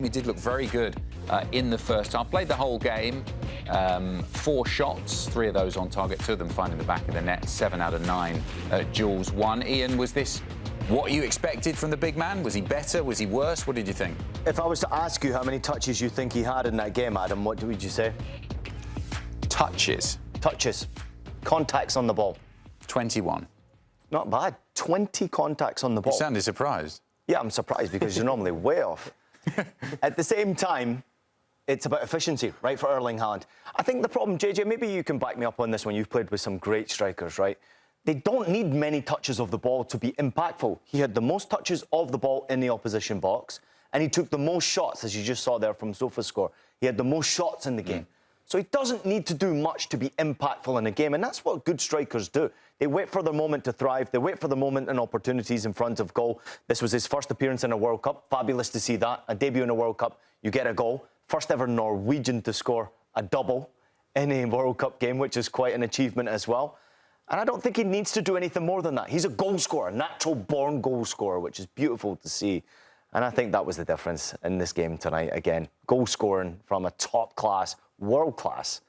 He did look very good in the first half. Played the whole game. 4 shots, 3 of those on target, 2 of them finding the back of the net. 7 out of 9 duels won. Ian, was this what you expected from the big man? Was he better? Was he worse? What did you think? If I was to ask you how many touches you think he had in that game, Adam, what would you say? Touches. Touches. Contacts on the ball. 21. Not bad. 20 contacts on the ball. You sounded surprised. Yeah, I'm surprised because you're normally way off. At the same time, it's about efficiency, right, for Erling Haaland. I think the problem, JJ, maybe you can back me up on this one. You've played with some great strikers, right? They don't need many touches of the ball to be impactful. He had the most touches of the ball in the opposition box, and he took the most shots, as you just saw there from Sofa's score. He had the most shots in the game. So he doesn't need to do much to be impactful in a game, and that's what good strikers do. They wait for their moment to thrive. They wait for the moment and opportunities in front of goal. This was his first appearance in a World Cup. Fabulous to see that. A debut in a World Cup, you get a goal. First ever Norwegian to score a double in a World Cup game, which is quite an achievement as well. And I don't think he needs to do anything more than that. He's a goal scorer, natural-born goal scorer, which is beautiful to see. And I think that was the difference in this game tonight. Again, goal scoring from a top-class, world-class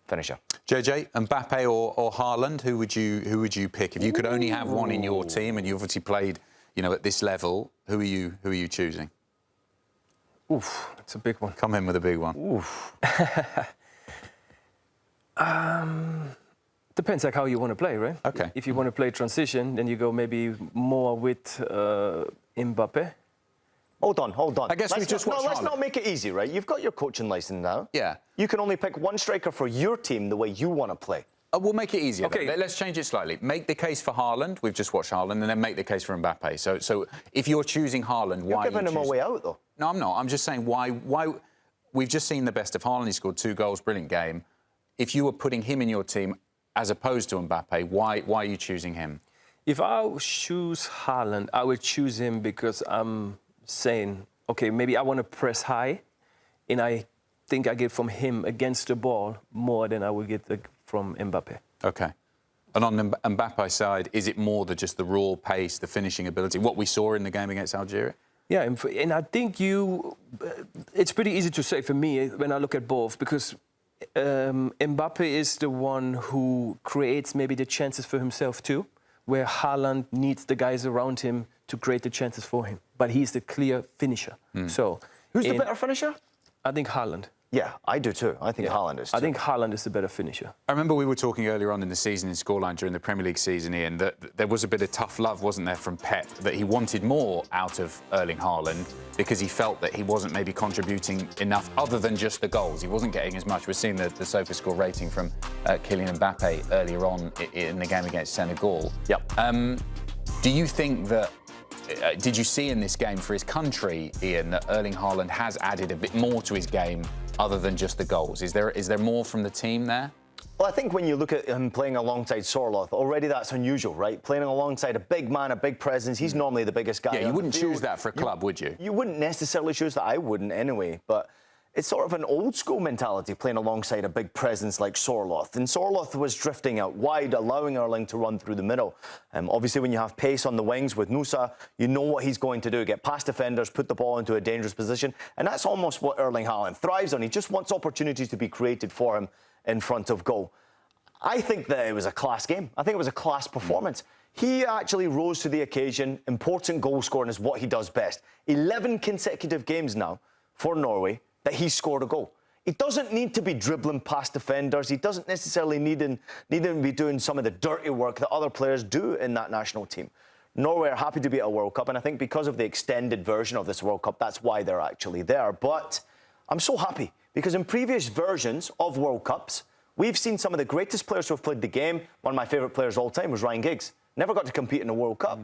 finisher. JJ, Mbappe or Haaland, who would you pick if you could only have one in your team? And you obviously played, you know, at this level. Who are you choosing? Oof, that's a big one. Come in with a big one. Oof. Depends like how you want to play, right? Okay. If you want to play transition, then you go maybe more with Mbappe. Hold on. I guess let's not make it easy, right? You've got your coaching license now. Yeah. You can only pick one striker for your team the way you want to play. We'll make it easier. Okay. Let's change it slightly. Make the case for Haaland. We've just watched Haaland, and then make the case for Mbappe. So if you're choosing Haaland, why? You're giving him a way out, though. No, I'm not. I'm just saying why. We've just seen the best of Haaland. He scored 2 goals, brilliant game. If you were putting him in your team as opposed to Mbappe, why are you choosing him? If I choose Haaland, I would choose him because I'm saying, okay, maybe I want to press high, and I think I get from him against the ball more than I would get from Mbappe. Okay. And on the Mbappe side, is it more just the raw pace, the finishing ability, what we saw in the game against Algeria? Yeah, and I think it's pretty easy to say for me when I look at both, because Mbappe is the one who creates maybe the chances for himself too, where Haaland needs the guys around him to create the chances for him. But he's the clear finisher. So who's the better finisher? I think Haaland. Yeah, I do too. I think Haaland is too. I think Haaland is the better finisher. I remember we were talking earlier on in the season in scoreline during the Premier League season, Ian, that there was a bit of tough love, wasn't there, from Pep, that he wanted more out of Erling Haaland because he felt that he wasn't maybe contributing enough other than just the goals. He wasn't getting as much. We're seeing the SofaScore rating from Kylian Mbappe earlier on in the game against Senegal. Yep. Do you think that did you see in this game for his country, Ian, that Erling Haaland has added a bit more to his game other than just the goals? Is there more from the team there? Well, I think when you look at him playing alongside Sorloth, already that's unusual, right? Playing alongside a big man, a big presence. He's normally the biggest guy. Yeah, you wouldn't choose that for a club, would you? You wouldn't necessarily choose that. I wouldn't anyway, but it's sort of an old school mentality playing alongside a big presence like Sorloth. And Sorloth was drifting out wide, allowing Erling to run through the middle. Obviously, when you have pace on the wings with Nusa, you know what he's going to do. Get past defenders, put the ball into a dangerous position. And that's almost what Erling Haaland thrives on. He just wants opportunities to be created for him in front of goal. I think that it was a class game. I think it was a class performance. He actually rose to the occasion. Important goal scoring is what he does best. 11 consecutive games now for Norway that he scored a goal. He doesn't need to be dribbling past defenders. He doesn't necessarily need to be doing some of the dirty work that other players do in that national team. Norway are happy to be at a World Cup, and I think because of the extended version of this World Cup, that's why they're actually there. But I'm so happy, because in previous versions of World Cups, we've seen some of the greatest players who have played the game. One of my favourite players of all time was Ryan Giggs. Never got to compete in a World Cup.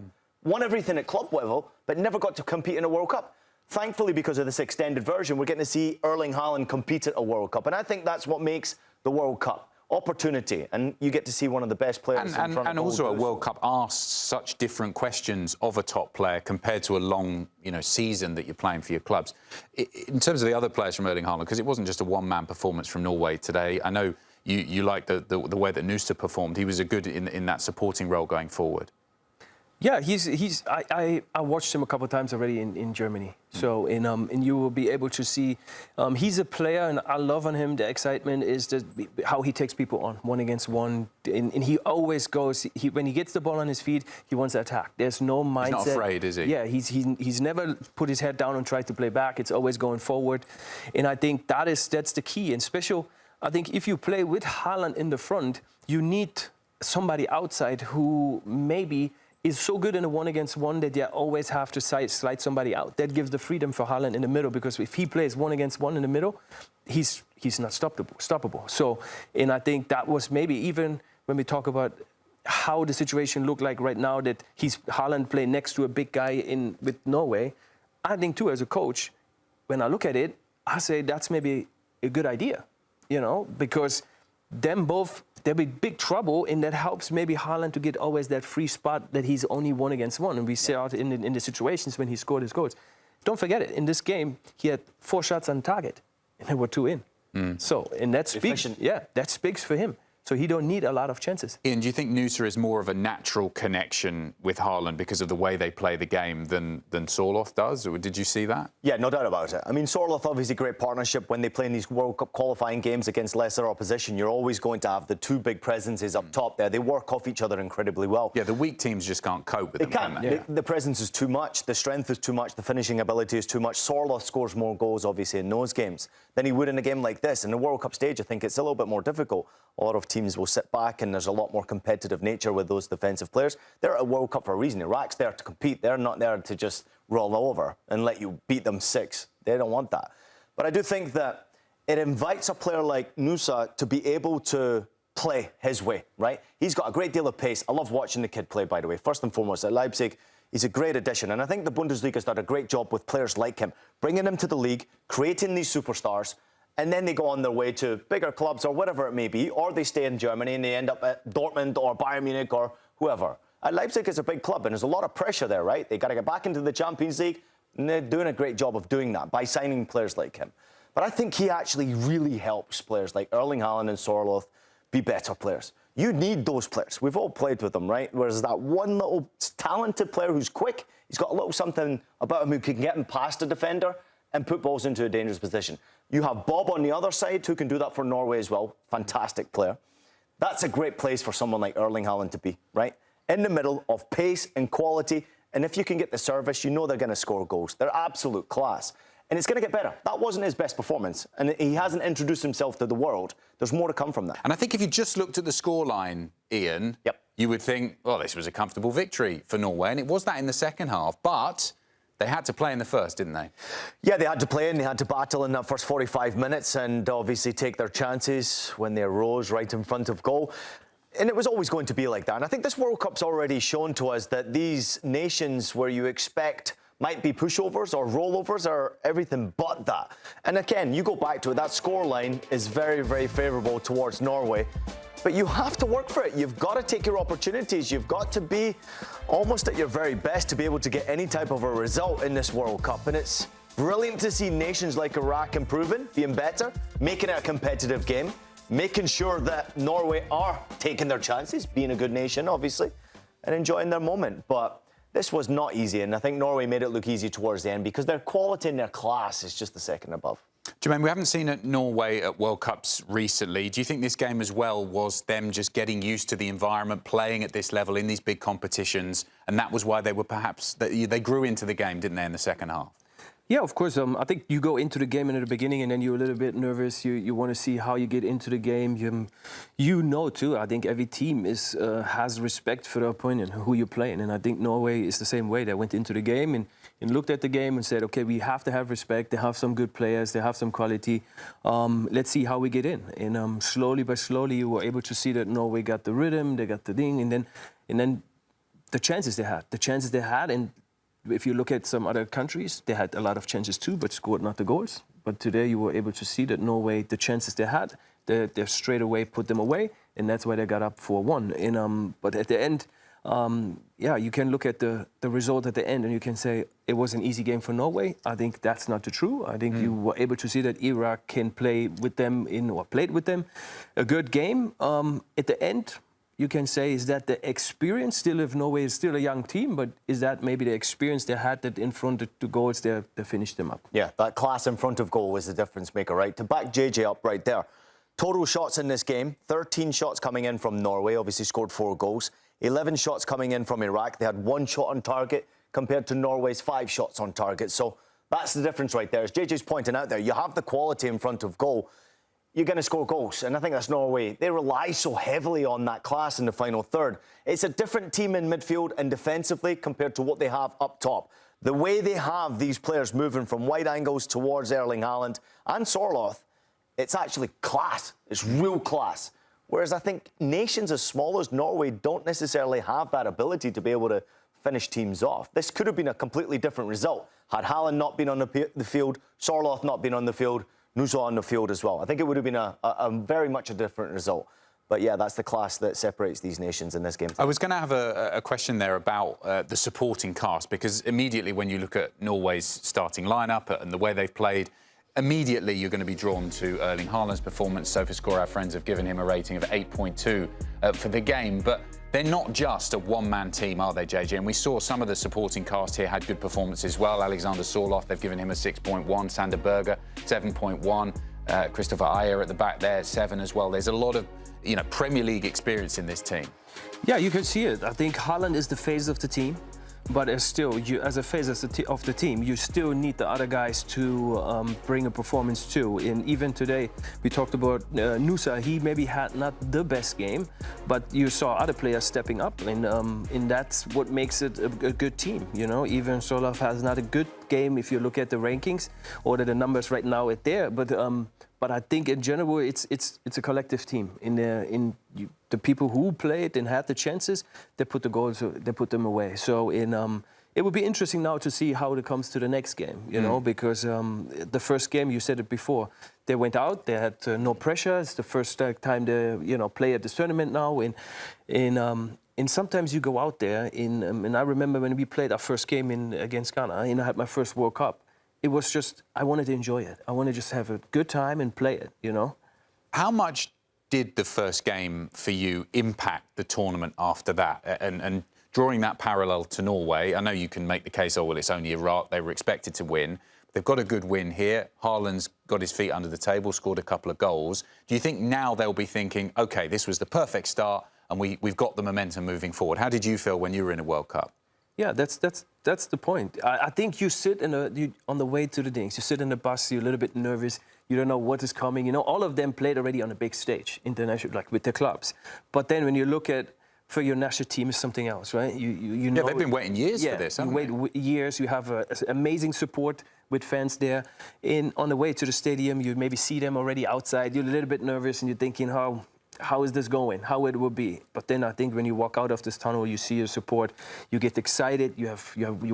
Won everything at club level, but never got to compete in a World Cup. Thankfully, because of this extended version, we're getting to see Erling Haaland compete at a World Cup. And I think that's what makes the World Cup. Opportunity. And you get to see one of the best players in front of And also a World Cup asks such different questions of a top player compared to a long, season that you're playing for your clubs. In terms of the other players from Erling Haaland, because it wasn't just a one-man performance from Norway today. I know you like the way that Nusa performed. He was a good in that supporting role going forward. Yeah, I watched him a couple of times already in Germany. So and you will be able to see he's a player, and I love on him. The excitement is how he takes people on 1-against-1, and he always goes. When he gets the ball on his feet, he wants to attack. There's no mindset. He's not afraid, is he? Yeah, he's never put his head down and tried to play back. It's always going forward, and I think that's the key. And special, I think if you play with Haaland in the front, you need somebody outside who maybe is so good in a 1-against-1 that they always have to slide somebody out. That gives the freedom for Haaland in the middle, because if he plays 1-against-1 in the middle, he's not stoppable. So, and I think that was maybe even when we talk about how the situation looked like right now, that Haaland playing next to a big guy with Norway. I think too, as a coach, when I look at it, I say that's maybe a good idea, because them both, there'll be big trouble, and that helps maybe Haaland to get always that free spot that he's only 1-against-1. And we saw it in the situations when he scored his goals. Don't forget it, in this game, he had 4 shots on target, and there were 2 in. So, and that speaks, that speaks for him. So he don't need a lot of chances. Ian, do you think Nusa is more of a natural connection with Haaland because of the way they play the game than Sorloth does? Or did you see that? Yeah, no doubt about it. I mean, Sorloth, obviously great partnership. When they play in these World Cup qualifying games against lesser opposition, you're always going to have the 2 big presences up top there. They work off each other incredibly well. Yeah, the weak teams just can't cope with them, can they? Yeah. The presence is too much, the strength is too much, the finishing ability is too much. Sorloth scores more goals, obviously, in those games than he would in a game like this. In the World Cup stage, I think it's a little bit more difficult. A lot of teams will sit back, and there's a lot more competitive nature with those defensive players. They're at a World Cup for a reason. Iraq's there to compete. They're not there to just roll over and let you beat them 6. They don't want that. But I do think that it invites a player like Nusa to be able to play his way, right? He's got a great deal of pace. I love watching the kid play, by the way. First and foremost, at Leipzig, he's a great addition. And I think the Bundesliga's done a great job with players like him, bringing him to the league, creating these superstars, and then they go on their way to bigger clubs or whatever it may be, or they stay in Germany and they end up at Dortmund or Bayern Munich or whoever. Leipzig is a big club, and there's a lot of pressure there, right? They got to get back into the Champions League, and they're doing a great job of doing that by signing players like him. But I think he actually really helps players like Erling Haaland and Sorloth be better players. You need those players. We've all played with them, right? Whereas that one little talented player who's quick, he's got a little something about him who can get him past a defender and put balls into a dangerous position. You have Bob on the other side who can do that for Norway as well. Fantastic player. That's a great place for someone like Erling Haaland to be, right? In the middle of pace and quality. And if you can get the service, you know they're going to score goals. They're absolute class. And it's going to get better. That wasn't his best performance. And he hasn't introduced himself to the world. There's more to come from that. And I think if you just looked at the scoreline, Ian, you would think, well, this was a comfortable victory for Norway. And it was that in the second half. But they had to play in the first, didn't they? Yeah, they had to play, and they had to battle in that first 45 minutes and obviously take their chances when they arose right in front of goal. And it was always going to be like that. And I think this World Cup's already shown to us that these nations where you expect might be pushovers or rollovers are everything but that. And again, you go back to it, that scoreline is very, very favourable towards Norway. But you have to work for it. You've got to take your opportunities. You've got to be almost at your very best to be able to get any type of a result in this World Cup. And it's brilliant to see nations like Iraq improving, being better, making it a competitive game, making sure that Norway are taking their chances, being a good nation, obviously, and enjoying their moment. But this was not easy, and I think Norway made it look easy towards the end because their quality and their class is just a second above. Jermaine, we haven't seen Norway at World Cups recently. Do you think this game as well was them just getting used to the environment, playing at this level in these big competitions, and that was why they were perhaps, they grew into the game, didn't they, in the second half? Yeah, of course. I think you go into the game in the beginning and then you're a little bit nervous. You want to see how you get into the game. You know, too, I think every team has respect for their opponent, who you're playing. And I think Norway is the same way. They went into the game and looked at the game and said, OK, we have to have respect. They have some good players. They have some quality. Let's see how we get in. And slowly by slowly, you were able to see that Norway got the rhythm, they got the thing. And then the chances they had. And if you look at some other countries, they had a lot of chances too, but scored not the goals. But today you were able to see that Norway, the chances they had, they straight away put them away, and that's why they got up 4-1. But at the end, you can look at the result at the end and you can say it was an easy game for Norway. I think that's not the true. I think you were able to see that Iraq can play with them played with them a good game. At the end, you can say, is that the experience still, if Norway is still a young team, but is that maybe the experience they had that in front of the goals, they finished them up? Yeah, that class in front of goal was the difference maker, right? To back JJ up right there. Total shots in this game, 13 shots coming in from Norway, obviously scored 4 goals. 11 shots coming in from Iraq. They had 1 shot on target compared to Norway's 5 shots on target. So that's the difference right there. As JJ's pointing out there, you have the quality in front of goal, you're going to score goals. And I think that's Norway. They rely so heavily on that class in the final third. It's a different team in midfield and defensively compared to what they have up top. The way they have these players moving from wide angles towards Erling Haaland and Sorloth, it's actually class. It's real class. Whereas I think nations as small as Norway don't necessarily have that ability to be able to finish teams off. This could have been a completely different result had Haaland not been on the field, Sorloth not been on the field, Nusa on the field as well. I think it would have been a very much a different result. But yeah, that's the class that separates these nations in this game. I was going to have a question there about the supporting cast, because immediately when you look at Norway's starting lineup and the way they've played, immediately you're going to be drawn to Erling Haaland's performance. SofaScore, our friends, have given him a rating of 8.2 for the game. But they're not just a one-man team, are they, JJ? And we saw some of the supporting cast here had good performances as well. Alexander Sorloth, they've given him a 6.1. Sander Berger, 7.1. Christopher Ayer at the back there, 7 as well. There's a lot of, Premier League experience in this team. Yeah, you can see it. I think Haaland is the face of the team. But still, as a face of the team, you still need the other guys to bring a performance too. And even today, we talked about Nusa. He maybe had not the best game, but you saw other players stepping up, and that's what makes it a good team. Even Sorloth has not a good game if you look at the rankings or the numbers right now at there. But I think in general, it's a collective team. The people who played and had the chances, they put the goals, they put them away. So it would be interesting now to see how it comes to the next game, because the first game, you said it before, they went out, they had no pressure. It's the first time they play at this tournament now. And sometimes you go out there, and I remember when we played our first game against Ghana, and I had my first World Cup. It was just, I wanted to enjoy it. I wanted to just have a good time and play it, How much did the first game for you impact the tournament after that? And drawing that parallel to Norway, I know you can make the case, well, it's only Iraq, they were expected to win. They've got a good win here. Haaland's got his feet under the table, scored a couple of goals. Do you think now they'll be thinking, OK, this was the perfect start and we've got the momentum moving forward? How did you feel when you were in a World Cup? Yeah, that's the point. I think you sit on the way to the things. You sit in the bus, you're a little bit nervous. You don't know what is coming. All of them played already on a big stage, international, like with the clubs. But then when you look at, for your national team is something else, right? You know, yeah, they've been waiting years for this, haven't they? You wait years. You have amazing support with fans there. On the way to the stadium, you maybe see them already outside. You're a little bit nervous and you're thinking, how is this going? How it will be? But then I think when you walk out of this tunnel, you see your support, you get excited, you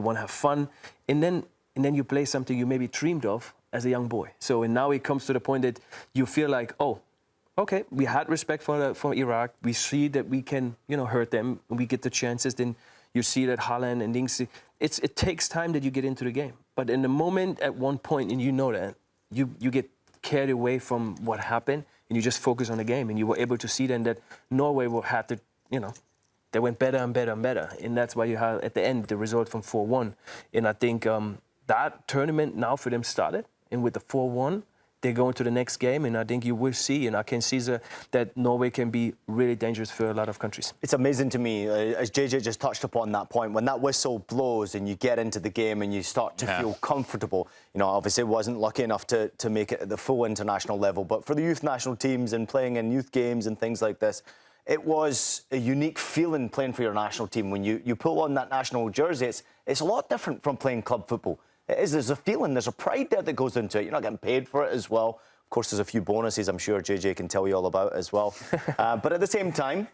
want to have fun, and then you play something you maybe dreamed of as a young boy. So and now it comes to the point that you feel like, oh, okay, we had respect for Iraq. We see that we can hurt them, and we get the chances. Then you see that Haaland and things. It takes time that you get into the game. But in the moment, at one point, and you know that you get carried away from what happened. And you just focus on the game, and you were able to see then that Norway had to, they went better and better and better, and that's why you have at the end the result from 4-1. And I think that tournament now for them started, and with the 4-1, they go into the next game, and I think you will see, and I can see that Norway can be really dangerous for a lot of countries. It's amazing to me, as JJ just touched upon that point, when that whistle blows and you get into the game and you start to feel comfortable. Obviously wasn't lucky enough to make it at the full international level, but for the youth national teams and playing in youth games and things like this, it was a unique feeling playing for your national team. When you pull on that national jersey, it's a lot different from playing club football. It is, there's a feeling, there's a pride there that goes into it. You're not getting paid for it as well. Of course, there's a few bonuses I'm sure JJ can tell you all about as well. But at the same time,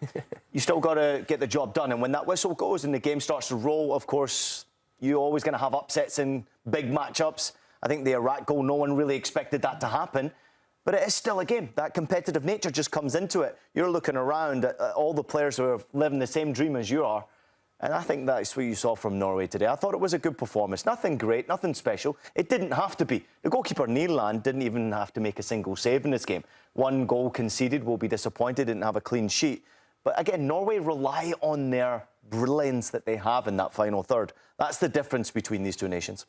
you still got to get the job done. And when that whistle goes and the game starts to roll, of course, you're always going to have upsets in big matchups. I think the Iraq goal, no one really expected that to happen. But it is still a game. That competitive nature just comes into it. You're looking around at all the players who are living the same dream as you are. And I think that's what you saw from Norway today. I thought it was a good performance. Nothing great, nothing special. It didn't have to be. The goalkeeper, Nederland, didn't even have to make a single save in this game. One goal conceded, will be disappointed, didn't have a clean sheet. But again, Norway rely on their brilliance that they have in that final third. That's the difference between these two nations.